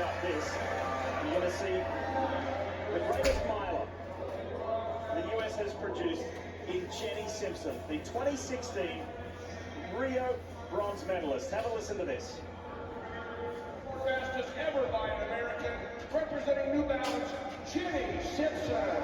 about this. You're going to see the greatest miler the US has produced in Jenny Simpson, the 2016 Rio bronze medalist. Have a listen to this. Fastest ever by an American, representing New Balance, Jenny Simpson.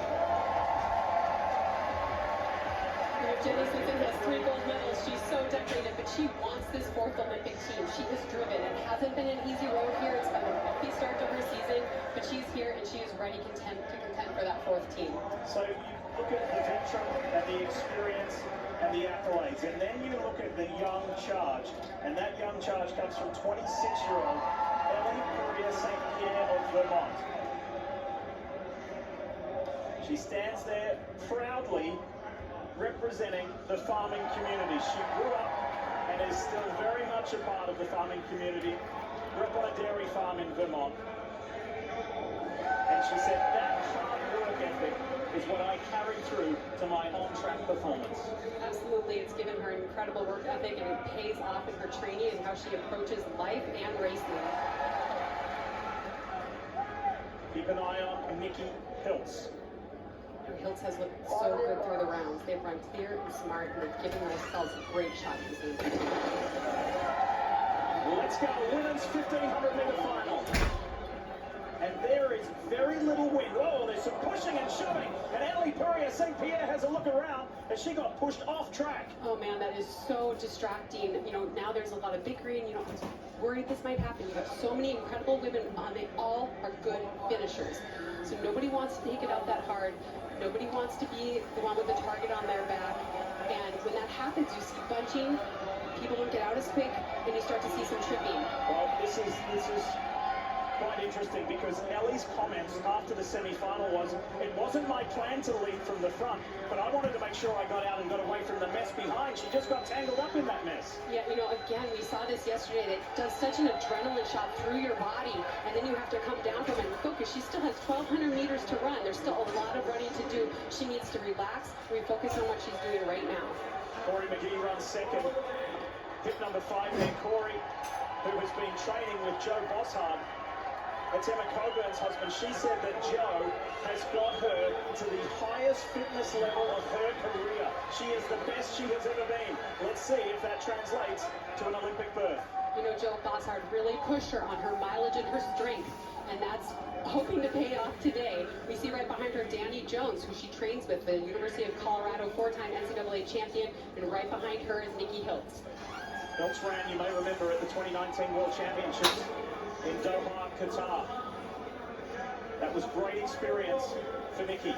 Jenny Simpson has 3 gold medals. She's so decorated, but she wants this 4th Olympic team. She is driven. It hasn't been an easy road here. It's been a bumpy start to her season, but she's here and she is ready to contend for that 4th team. So you look at the veteran and the experience and the accolades, and then you look at the young charge, and that young charge comes from 26-year-old Ellie Perea St. Pierre of Vermont. She stands there proudly representing the farming community. She grew up and is still very much a part of the farming community. Grew up on a dairy farm in Vermont. And she said that hard work ethic is what I carry through to my on-track performance. Absolutely, it's given her incredible work ethic and it pays off in her training and how she approaches life and racing. Keep an eye on Nikki Hiltz. Hiltz has looked so good through the rounds. They've run clear and smart, and they've given themselves a great shot this season. Let's go, women's 1500-meter final. And there is very little wind. Oh, there's some pushing and shoving. And Ellie Perea St. Pierre has a look around as she got pushed off track. Oh man, that is so distracting. You know, now there's a lot of bickering. You know, I was worried this might happen. You have so many incredible women on. They all are good finishers. So nobody wants to take it out that hard. Nobody wants to be the one with the target on their back. And when that happens, you see bunching, people don't get out as quick, and you start to see some tripping. Well, this is quite interesting because Ellie's comments after the semi-final was, it wasn't my plan to lead from the front, but I wanted to make sure I got out and got away from the mess behind. She just got tangled up in that mess. Yeah, you know, again, we saw this yesterday. That does such an adrenaline shot through your body, and then you have to come down from it and focus. She still has 1,200 meters to run. There's still a lot of running to do. She needs to relax, refocus on what she's doing right now. Corey McGee runs second. Hit number 5 there, Corey, who has been training with Joe Bosshard. That's Emma Coburn's husband. She said that Joe has got her to the highest fitness level of her career. She is the best she has ever been. Let's see if that translates to an Olympic berth. You know, Joe Bosshard really pushed her on her mileage and her strength, and that's hoping to pay off today. We see right behind her Danny Jones, who she trains with, the University of Colorado 4-time NCAA champion, and right behind her is Nikki Hiltz. Hiltz ran, you may remember, at the 2019 World Championships in Doha, Qatar. That was great experience for Nikki.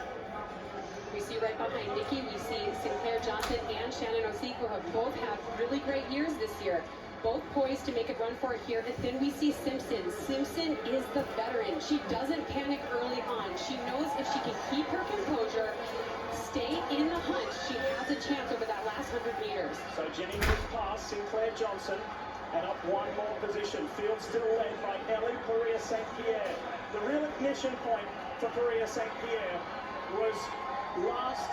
We see right behind Nikki, we see Sinclair Johnson and Shannon O'Seek, who have both had really great years this year. Both poised to make a run for it here. And then we see Simpson. Simpson is the veteran. She doesn't panic early on. She knows if she can keep her composure, stay in the hunt, she has a chance over that last 100 meters. So Jenny moves past Sinclair Johnson and up one more position. Field still led by Ellie Perea St. Pierre. The real ignition point for Perea St. Pierre was last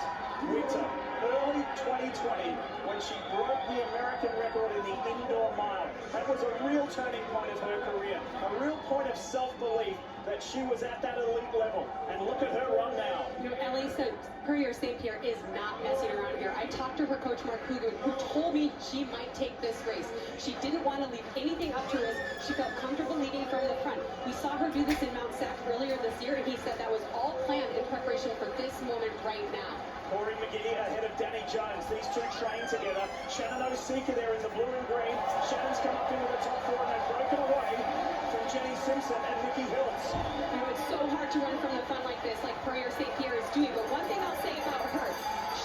winter, early 2020, when she broke the American record in the indoor mile. That was a real turning point of her career, a real point of self-belief that she was at that elite level. And look at her run now. You know, Ellie Perea St. Pierre is not messing around here. I talked to her coach, Mark Coogan, who told me she might take this race. She didn't want to leave anything up to risk. She felt comfortable leading from the front. We saw her do this in Mount Sac earlier this year, and he said that was all planned in preparation for this moment right now. Corey McGee ahead of Danny Jones. These two train together. Shannon O'Seek there in the blue and green. Shannon's come up into the top 4 and they've broken away from Jenny Simpson and Nikki Hiltz. You know, it's so hard to run from the front like this, like Perea St. Pierre is doing. But one thing I'll say about her,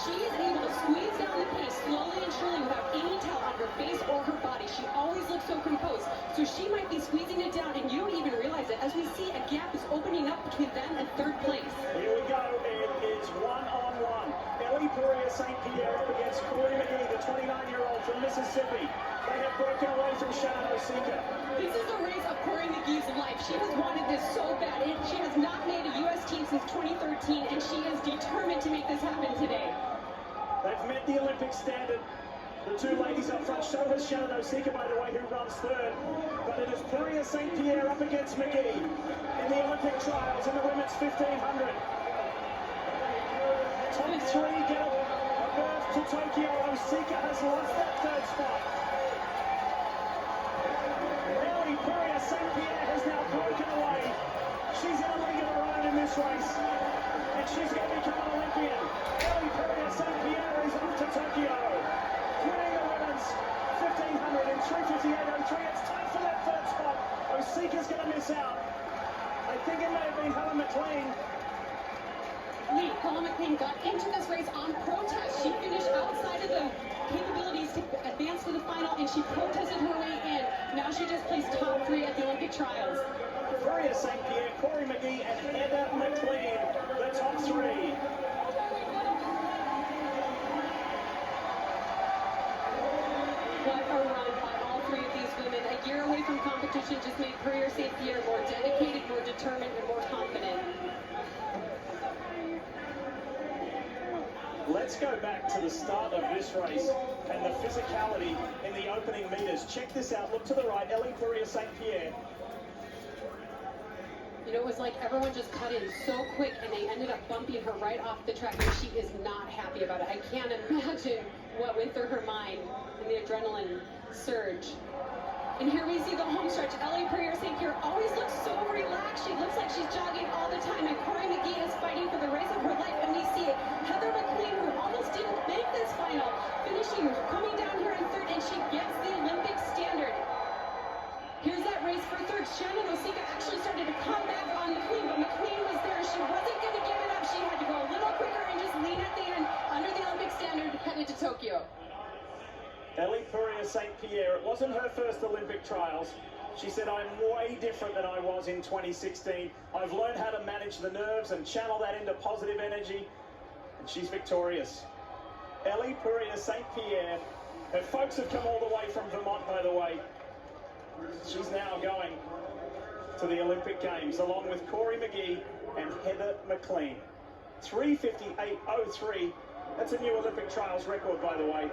she is able to squeeze down the pace slowly and surely without any tell on her face or her body. She always looks so composed. So she might be squeezing it down and you don't even realize it. As we see, a gap is opening up between them and 3rd place. Here we go. It is one-on-one. Ellie Perea St. Pierre up against Corey McGee, the 29-year-old from Mississippi. They have broken away from Shannon O'Seek. This is the race of Corey McGee's life. She has wanted this so bad. She has not made a U.S. team since 2013, and she is determined to make this happen today. They've met the Olympic standard The two ladies up front, so has Shannon Osika, by the way, who runs third. But it is Perea St. Pierre up against McGee in the Olympic trials in the women's 1500. Top three get a berth to Tokyo. Osika has lost that third spot. Really, Perea St. Pierre has now broken away. She's in a league of her own in this race. And she's going to become an Olympian. Ellie Perea St. Pierre is off to Tokyo. Winning the women's 1500 in 3:58.03. It's time for that third spot. Osika's going to miss out. I think it may have been Helen McLean. Helen McLean got into this race on protest. She finished outside of the capabilities to advance to the final, and she protested her way in. Now she just placed top 3 at the Olympic trials. Perea St. Pierre, Corey McGee, and Heather McLean, the top 3. What a run by all 3 of these women. A year away from competition just made Perea St. Pierre more dedicated, more determined, and more confident. Let's go back to the start of this race and the physicality in the opening meters. Check this out. Look to the right. Ellie Perea St. Pierre. You know, it was like everyone just cut in so quick, and they ended up bumping her right off the track, and she is not happy about it. I can't imagine what went through her mind in the adrenaline surge. And here we see the home stretch. Ellie Perea St. Pierre always looks so relaxed. She looks like she's jogging all the time, and Corey McGee is fighting for the race of her life. And we see Heather McLean, who almost didn't make this final, finishing, coming down here in third, and she gets the Olympic standard. Here's that race for third. Shannon Osika actually started to come back on McLean, but McLean was there. She wasn't going to give it up. She had to go a little quicker and just lean at the end under the Olympic standard, headed to Tokyo. Ellie Perea St. Pierre, it wasn't her first Olympic trials. She said, I'm way different than I was in 2016. I've learned how to manage the nerves and channel that into positive energy, and she's victorious. Ellie Perea St. Pierre, her folks have come all the way from Vermont, by the way. She's now going to the Olympic Games, along with Corey McGee and Heather McLean. 3:58.03, that's a new Olympic trials record, by the way.